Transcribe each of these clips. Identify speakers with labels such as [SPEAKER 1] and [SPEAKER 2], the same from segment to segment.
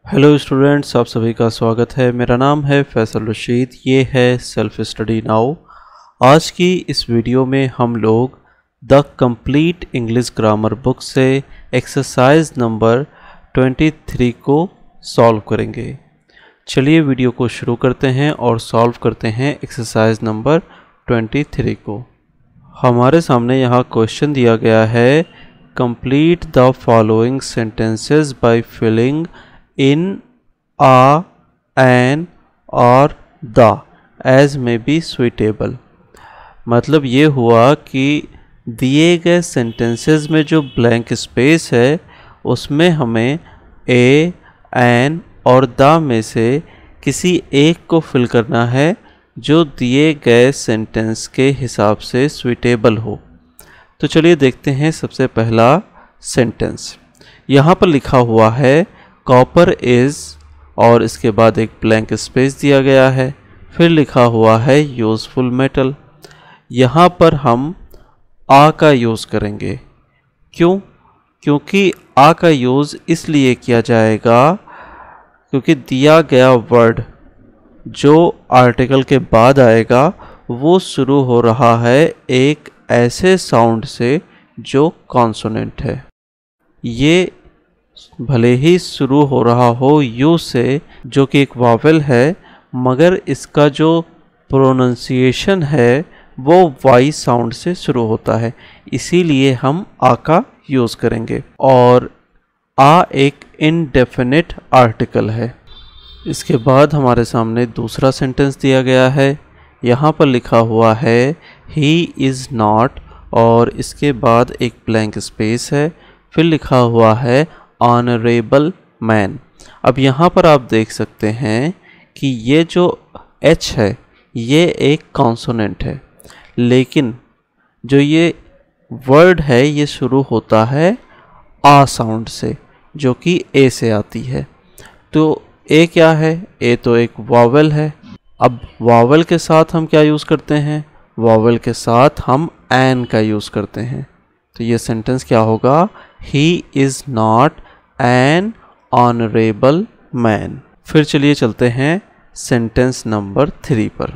[SPEAKER 1] Hello students, आप सभी का स्वागत है। मेरा नाम है फैसल रशीद। ये है सेल्फ स्टडी नाउ। आज की इस वीडियो में हम लोग the complete English grammar book से एक्सरसाइज नंबर 23 को सॉल्व करेंगे। चलिए वीडियो को शुरू करते हैं और सॉल्व करते हैं एक्सरसाइज नंबर 23 को। हमारे सामने यहाँ क्वेश्चन दिया गया है, complete the following sentences by filling in, a, an और the as may be suitable। मतलब ये हुआ कि दिए गए सेंटेंसेस में जो ब्लैंक स्पेस है उसमें हमें a, an और the में से किसी एक को फिल करना है जो दिए गए सेंटेंस के हिसाब से सुइटेबल हो। तो चलिए देखते हैं सबसे पहला सेंटेंस। यहाँ पर लिखा हुआ है कॉपर इज़ और इसके बाद एक ब्लैंक स्पेस दिया गया है, फिर लिखा हुआ है यूज़फुल मेटल। यहाँ पर हम आ का यूज़ करेंगे। क्यों? क्योंकि आ का यूज़ इसलिए किया जाएगा क्योंकि दिया गया वर्ड जो आर्टिकल के बाद आएगा वो शुरू हो रहा है एक ऐसे साउंड से जो कॉन्सोनेंट है। ये भले ही शुरू हो रहा हो यू से जो कि एक वावेल है, मगर इसका जो प्रोनंसिएशन है वो वाई साउंड से शुरू होता है, इसीलिए हम आ का यूज़ करेंगे। और आ एक इनडेफिनिट आर्टिकल है। इसके बाद हमारे सामने दूसरा सेंटेंस दिया गया है। यहाँ पर लिखा हुआ है ही इज़ नॉट और इसके बाद एक ब्लैंक स्पेस है, फिर लिखा हुआ है ऑनरेबल मैन। अब यहाँ पर आप देख सकते हैं कि ये जो एच है ये एक कॉन्सोनेंट है, लेकिन जो ये वर्ड है ये शुरू होता है आ साउंड से जो कि ए से आती है। तो ए क्या है? ए तो एक वावेल है। अब वावेल के साथ हम क्या यूज़ करते हैं? वावेल के साथ हम एन का यूज़ करते हैं। तो ये सेंटेंस क्या होगा? He is not an honourable man. फिर चलिए चलते हैं सेंटेंस नंबर 3 पर।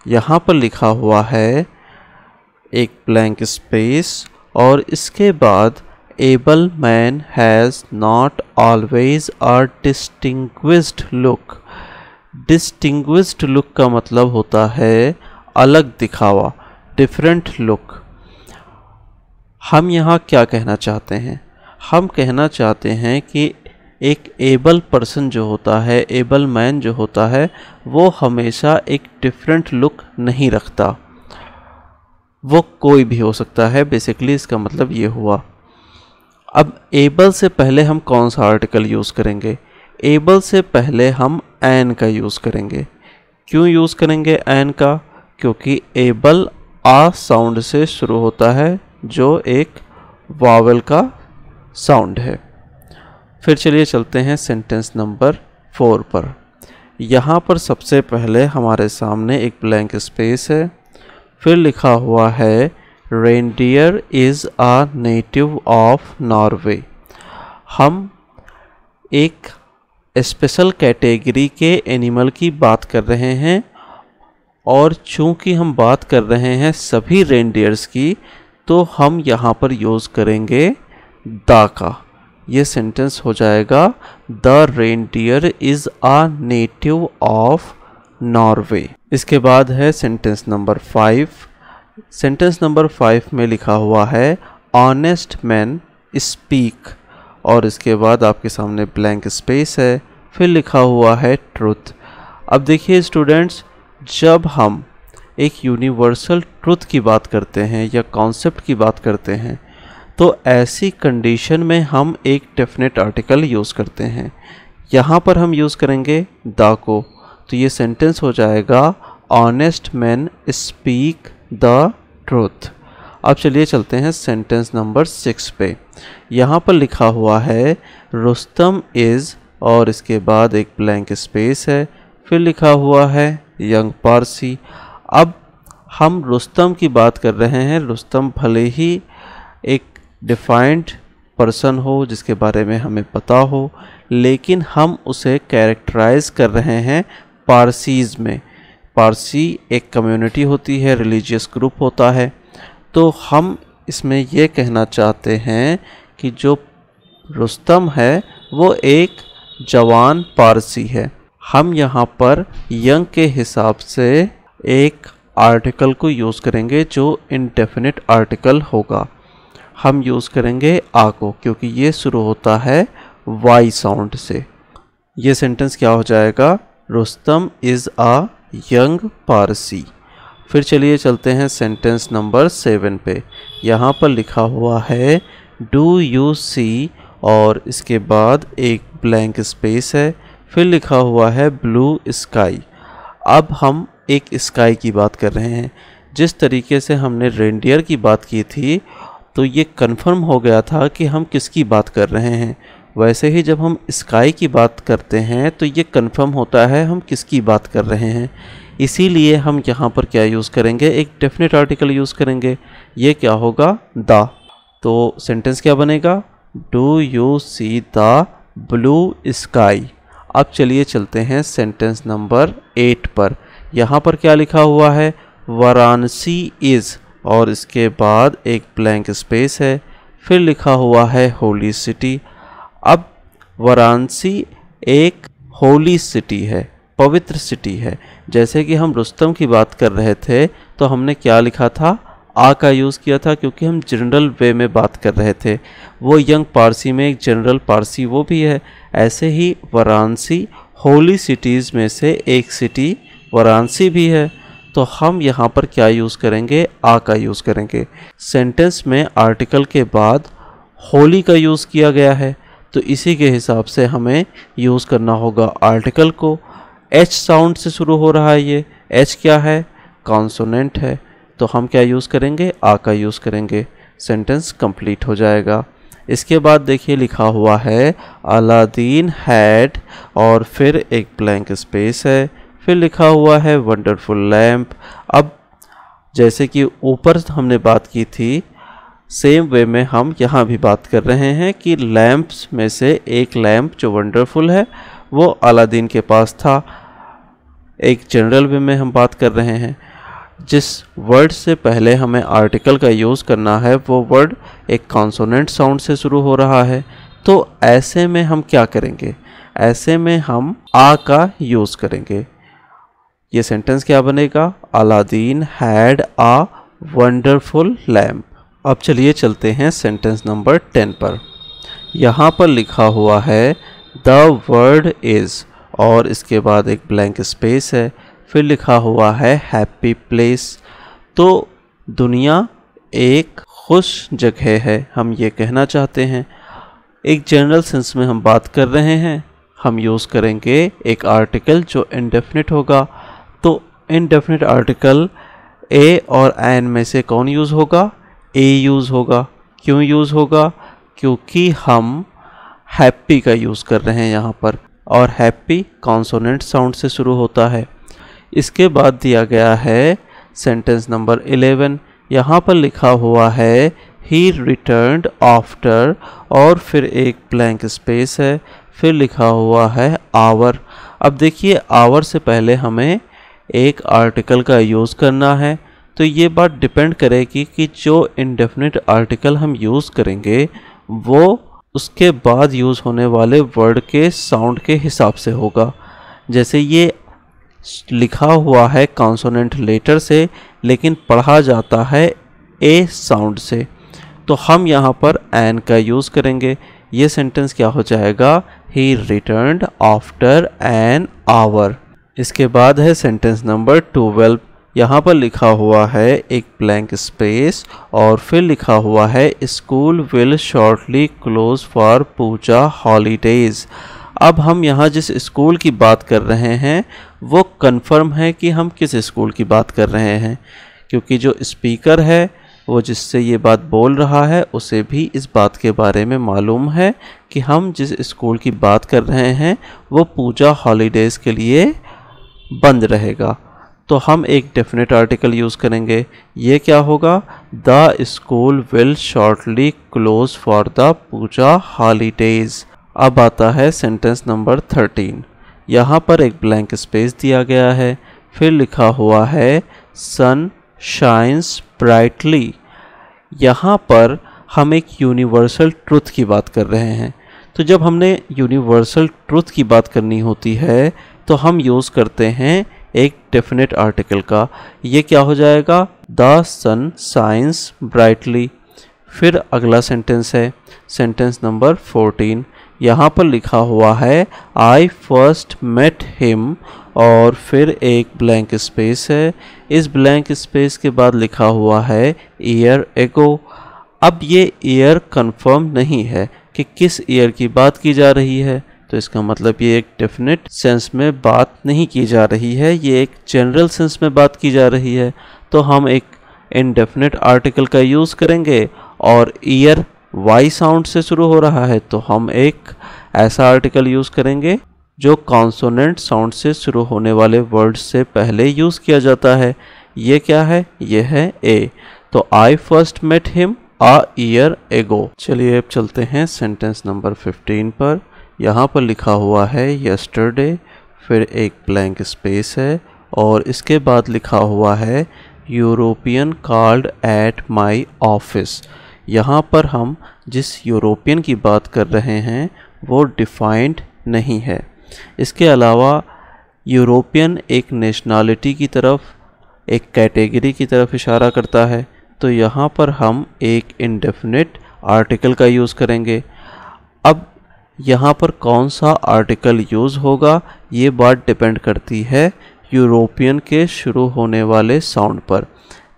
[SPEAKER 1] यहाँ पर लिखा हुआ है एक ब्लैंक स्पेस और इसके बाद able man has not always a distinguished look. Distinguished look का मतलब होता है अलग दिखावा, डिफरेंट लुक। हम यहाँ क्या कहना चाहते हैं? हम कहना चाहते हैं कि एक एबल पर्सन जो होता है, एबल मैन जो होता है, वो हमेशा एक डिफरेंट लुक नहीं रखता। वो कोई भी हो सकता है। बेसिकली इसका मतलब ये हुआ। अब एबल से पहले हम कौन सा आर्टिकल यूज़ करेंगे? एबल से पहले हम एन का यूज़ करेंगे। क्यों यूज़ करेंगे एन का? क्योंकि एबल आ साउंड से शुरू होता है जो एक वावेल का साउंड है। फिर चलिए चलते हैं सेंटेंस नंबर 4 पर। यहाँ पर सबसे पहले हमारे सामने एक ब्लैंक स्पेस है, फिर लिखा हुआ है reindeer is a native of Norway. हम एक स्पेशल कैटेगरी के एनिमल की बात कर रहे हैं और चूंकि हम बात कर रहे हैं सभी रेनडियर्स की, तो हम यहाँ पर यूज़ करेंगे द का। ये सेंटेंस हो जाएगा the reindeer is a native of Norway. इसके बाद है सेंटेंस नंबर 5। सेंटेंस नंबर 5 में लिखा हुआ है ऑनेस्ट मैन स्पीक और इसके बाद आपके सामने ब्लैंक स्पेस है, फिर लिखा हुआ है ट्रुथ। अब देखिए स्टूडेंट्स, जब हम एक यूनिवर्सल ट्रुथ की बात करते हैं या कॉन्सेप्ट की बात करते हैं तो ऐसी कंडीशन में हम एक डेफिनेट आर्टिकल यूज़ करते हैं। यहाँ पर हम यूज़ करेंगे द को। तो ये सेंटेंस हो जाएगा honest man speak the truth. अब चलिए चलते हैं सेंटेंस नंबर 6 पे। यहाँ पर लिखा हुआ है रुस्तम इज़ और इसके बाद एक ब्लैंक स्पेस है, फिर लिखा हुआ है यंग पारसी। अब हम रुस्तम की बात कर रहे हैं। रुस्तम भले ही एक डिफाइंड पर्सन हो जिसके बारे में हमें पता हो, लेकिन हम उसे कैरेक्टराइज कर रहे हैं पारसीज़ में। पारसी एक कम्युनिटी होती है, रिलीजियस ग्रुप होता है। तो हम इसमें ये कहना चाहते हैं कि जो रुस्तम है वो एक जवान पारसी है। हम यहाँ पर यंग के हिसाब से एक आर्टिकल को यूज़ करेंगे जो इंडेफिनिट आर्टिकल होगा। हम यूज़ करेंगे आ को, क्योंकि ये शुरू होता है वाई साउंड से। ये सेंटेंस क्या हो जाएगा? Rustam is a young Parsi. फिर चलिए चलते हैं सेंटेंस नंबर 7 पे। यहाँ पर लिखा हुआ है डू यू सी, और इसके बाद एक ब्लैंक स्पेस है, फिर लिखा हुआ है ब्लू स्काई। अब हम एक स्काई की बात कर रहे हैं। जिस तरीके से हमने रेनडियर की बात की थी तो ये कंफर्म हो गया था कि हम किसकी बात कर रहे हैं। वैसे ही जब हम स्काई की बात करते हैं तो ये कंफर्म होता है हम किसकी बात कर रहे हैं। इसीलिए हम यहाँ पर क्या यूज़ करेंगे? एक डेफिनेट आर्टिकल यूज़ करेंगे। ये क्या होगा? द। तो सेंटेंस क्या बनेगा? Do you see the blue sky. अब चलिए चलते हैं सेंटेंस नंबर 8 पर। यहाँ पर क्या लिखा हुआ है? वाराणसी इज़, और इसके बाद एक ब्लैंक स्पेस है, फिर लिखा हुआ है होली सिटी। अब वाराणसी एक होली सिटी है, पवित्र सिटी है। जैसे कि हम रुस्तम की बात कर रहे थे तो हमने क्या लिखा था? आ का यूज़ किया था, क्योंकि हम जनरल वे में बात कर रहे थे। वो यंग पारसी में एक जनरल पारसी वो भी है। ऐसे ही वाराणसी होली सिटीज़ में से एक सिटी वाराणसी भी है। तो हम यहाँ पर क्या यूज़ करेंगे? आ का यूज़ करेंगे। सेंटेंस में आर्टिकल के बाद होली का यूज़ किया गया है, तो इसी के हिसाब से हमें यूज़ करना होगा आर्टिकल को। एच साउंड से शुरू हो रहा है ये। एच क्या है? कॉन्सोनेंट है। तो हम क्या यूज़ करेंगे? आ का यूज़ करेंगे। सेंटेंस कंप्लीट हो जाएगा। इसके बाद देखिए लिखा हुआ है अलादीन हैड, और फिर एक ब्लैंक स्पेस है, फिर लिखा हुआ है वंडरफुल लैम्प। अब जैसे कि ऊपर हमने बात की थी, सेम वे में हम यहाँ भी बात कर रहे हैं कि लैम्प्स में से एक लैम्प जो वंडरफुल है वो अलादीन के पास था। एक जनरल वे में हम बात कर रहे हैं। जिस वर्ड से पहले हमें आर्टिकल का यूज़ करना है वो वर्ड एक कॉन्सोनेंट साउंड से शुरू हो रहा है। तो ऐसे में हम क्या करेंगे? ऐसे में हम आ का यूज़ करेंगे। ये सेंटेंस क्या बनेगा? Aladdin had a wonderful lamp. अब चलिए चलते हैं सेंटेंस नंबर 10 पर। यहाँ पर लिखा हुआ है द वर्ड इज़, और इसके बाद एक ब्लैंक स्पेस है, फिर लिखा हुआ है हैप्पी प्लेस। तो दुनिया एक खुश जगह है, हम ये कहना चाहते हैं। एक जनरल सेंस में हम बात कर रहे हैं। हम यूज़ करेंगे एक आर्टिकल जो इंडेफिनिट होगा। तो इंडेफिनिट आर्टिकल ए और एन में से कौन यूज़ होगा? ए यूज़ होगा। क्यों यूज़ होगा? क्योंकि हम हैप्पी का यूज़ कर रहे हैं यहाँ पर, और हैप्पी कॉन्सोनेंट साउंड से शुरू होता है। इसके बाद दिया गया है सेंटेंस नंबर 11। यहाँ पर लिखा हुआ है ही रिटर्न्ड आफ्टर, और फिर एक ब्लैंक स्पेस है, फिर लिखा हुआ है आवर। अब देखिए आवर से पहले हमें एक आर्टिकल का यूज़ करना है। तो ये बात डिपेंड करेगी कि जो इंडेफिनिट आर्टिकल हम यूज़ करेंगे वो उसके बाद यूज़ होने वाले वर्ड के साउंड के हिसाब से होगा। जैसे ये लिखा हुआ है कॉन्सोनेंट लेटर से, लेकिन पढ़ा जाता है ए साउंड से, तो हम यहाँ पर एन का यूज़ करेंगे। ये सेंटेंस क्या हो जाएगा? ही रिटर्न्ड आफ्टर एन आवर। इसके बाद है सेंटेंस नंबर 12। यहाँ पर लिखा हुआ है एक ब्लैंक स्पेस, और फिर लिखा हुआ है school will shortly close for puja holidays. अब हम यहाँ जिस स्कूल की बात कर रहे हैं वो कंफर्म है कि हम किस स्कूल की बात कर रहे हैं, क्योंकि जो स्पीकर है वो जिससे ये बात बोल रहा है उसे भी इस बात के बारे में मालूम है कि हम जिस स्कूल की बात कर रहे हैं वो पूजा हॉलीडेज़ के लिए बंद रहेगा। तो हम एक डेफिनेट आर्टिकल यूज़ करेंगे। ये क्या होगा? The school will shortly close for the puja holidays. अब आता है सेंटेंस नंबर 13। यहाँ पर एक ब्लैंक स्पेस दिया गया है, फिर लिखा हुआ है सन शाइन्स ब्राइटली। यहाँ पर हम एक यूनिवर्सल ट्रुथ की बात कर रहे हैं। तो जब हमने यूनिवर्सल ट्रुथ की बात करनी होती है तो हम यूज़ करते हैं एक डेफिनेट आर्टिकल का। ये क्या हो जाएगा? The sun shines brightly. फिर अगला सेंटेंस है सेंटेंस नंबर 14। यहाँ पर लिखा हुआ है आई फर्स्ट मेट हिम, और फिर एक ब्लैंक स्पेस है। इस ब्लैंक स्पेस के बाद लिखा हुआ है ईयर एगो। अब ये ईयर कंफर्म नहीं है कि किस ईयर की बात की जा रही है, तो इसका मतलब ये एक डेफिनेट सेंस में बात नहीं की जा रही है, ये एक जनरल सेंस में बात की जा रही है। तो हम एक इनडेफिनेट आर्टिकल का यूज़ करेंगे, और ईयर वाई साउंड से शुरू हो रहा है तो हम एक ऐसा आर्टिकल यूज़ करेंगे जो कॉन्सोनेंट साउंड से शुरू होने वाले वर्ड से पहले यूज़ किया जाता है। ये क्या है? ये है ए। तो I first met him a year ago. चलिए अब चलते हैं सेंटेंस नंबर 15 पर। यहाँ पर लिखा हुआ है यस्टरडे, फिर एक ब्लैंक स्पेस है, और इसके बाद लिखा हुआ है European called at my office. यहाँ पर हम जिस यूरोपियन की बात कर रहे हैं वो डिफाइंड नहीं है। इसके अलावा यूरोपियन एक नेशनलिटी की तरफ, एक कैटेगरी की तरफ इशारा करता है। तो यहाँ पर हम एक इंडेफिनिट आर्टिकल का यूज़ करेंगे। अब यहाँ पर कौन सा आर्टिकल यूज़ होगा ये बात डिपेंड करती है यूरोपियन के शुरू होने वाले साउंड पर।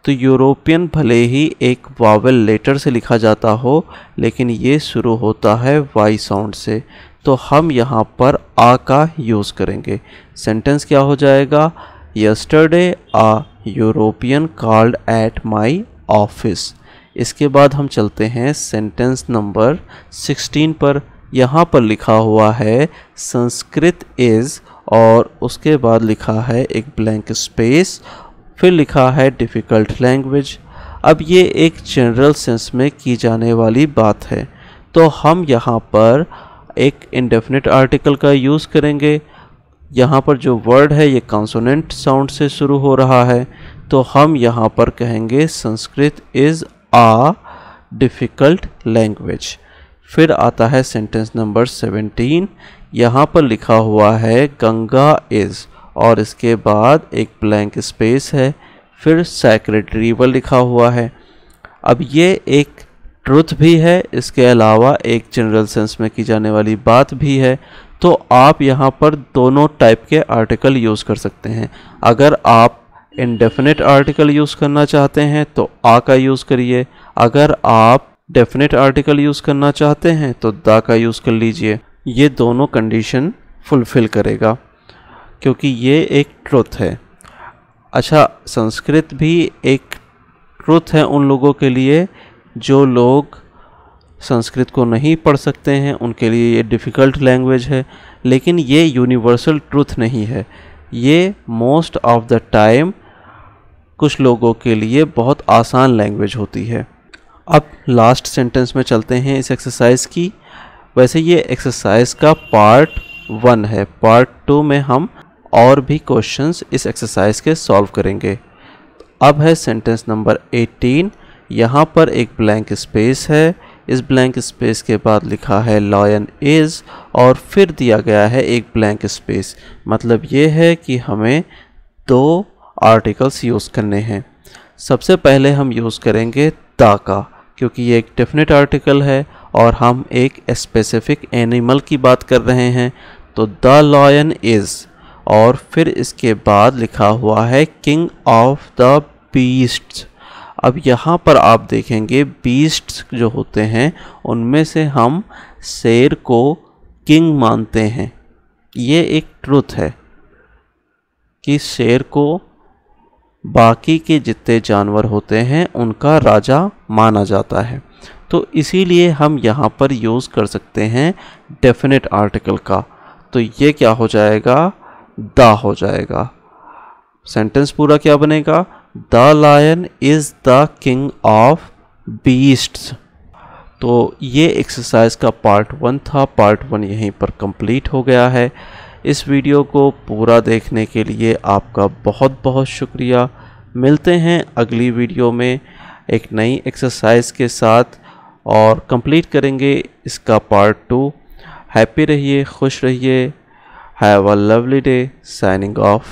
[SPEAKER 1] तो यूरोपियन भले ही एक वावेल लेटर से लिखा जाता हो, लेकिन ये शुरू होता है वाई साउंड से, तो हम यहाँ पर आ का यूज़ करेंगे। सेंटेंस क्या हो जाएगा? Yesterday a European called at my office. इसके बाद हम चलते हैं सेंटेंस नंबर 16 पर। यहाँ पर लिखा हुआ है संस्कृत इज़, और उसके बाद लिखा है एक ब्लैंक स्पेस, फिर लिखा है डिफ़िकल्ट लैंग्वेज। अब ये एक जनरल सेंस में की जाने वाली बात है, तो हम यहाँ पर एक इंडेफिनिट आर्टिकल का यूज़ करेंगे। यहाँ पर जो वर्ड है ये कॉन्सोनेंट साउंड से शुरू हो रहा है, तो हम यहाँ पर कहेंगे Sanskrit is a difficult language. फिर आता है सेंटेंस नंबर 17। यहाँ पर लिखा हुआ है गंगा इज़, और इसके बाद एक ब्लैंक स्पेस है, फिर सैक्रेड रिवर लिखा हुआ है। अब ये एक ट्रुथ भी है, इसके अलावा एक जनरल सेंस में की जाने वाली बात भी है। तो आप यहाँ पर दोनों टाइप के आर्टिकल यूज़ कर सकते हैं। अगर आप इनडेफिनेट आर्टिकल यूज़ करना चाहते हैं तो आ का यूज़ करिए, अगर आप डेफिनेट आर्टिकल यूज़ करना चाहते हैं तो द का यूज़ कर लीजिए। ये दोनों कंडीशन फुलफ़िल करेगा क्योंकि ये एक ट्रुथ है। अच्छा, संस्कृत भी एक ट्रुथ है उन लोगों के लिए जो लोग संस्कृत को नहीं पढ़ सकते हैं, उनके लिए ये डिफ़िकल्ट लैंग्वेज है, लेकिन ये यूनिवर्सल ट्रुथ नहीं है। ये मोस्ट ऑफ द टाइम कुछ लोगों के लिए बहुत आसान लैंग्वेज होती है। अब लास्ट सेंटेंस में चलते हैं इस एक्सरसाइज की। वैसे ये एक्सरसाइज का पार्ट 1 है, पार्ट 2 में हम और भी क्वेश्चंस इस एक्सरसाइज के सॉल्व करेंगे। अब है सेंटेंस नंबर 18। यहाँ पर एक ब्लैंक स्पेस है, इस ब्लैंक स्पेस के बाद लिखा है लायन इज़, और फिर दिया गया है एक ब्लैंक स्पेस। मतलब ये है कि हमें 2 आर्टिकल्स यूज़ करने हैं। सबसे पहले हम यूज़ करेंगे द का, क्योंकि ये एक डेफिनेट आर्टिकल है और हम एक स्पेसिफिक एनिमल की बात कर रहे हैं। तो द लायन इज़, और फिर इसके बाद लिखा हुआ है किंग ऑफ द बीस्ट्स। अब यहाँ पर आप देखेंगे बीस्ट्स जो होते हैं उनमें से हम शेर को किंग मानते हैं। ये एक ट्रुथ है कि शेर को बाकी के जितने जानवर होते हैं उनका राजा माना जाता है। तो इसीलिए हम यहाँ पर यूज़ कर सकते हैं डेफिनेट आर्टिकल का। तो ये क्या हो जाएगा? द हो जाएगा। सेंटेंस पूरा क्या बनेगा? The lion is the king of beasts. तो ये एक्सरसाइज का पार्ट 1 था। पार्ट 1 यहीं पर कंप्लीट हो गया है। इस वीडियो को पूरा देखने के लिए आपका बहुत बहुत शुक्रिया। मिलते हैं अगली वीडियो में एक नई एक्सरसाइज के साथ और कंप्लीट करेंगे इसका पार्ट 2। हैप्पी रहिए, खुश रहिए। Have a lovely day. Signing off.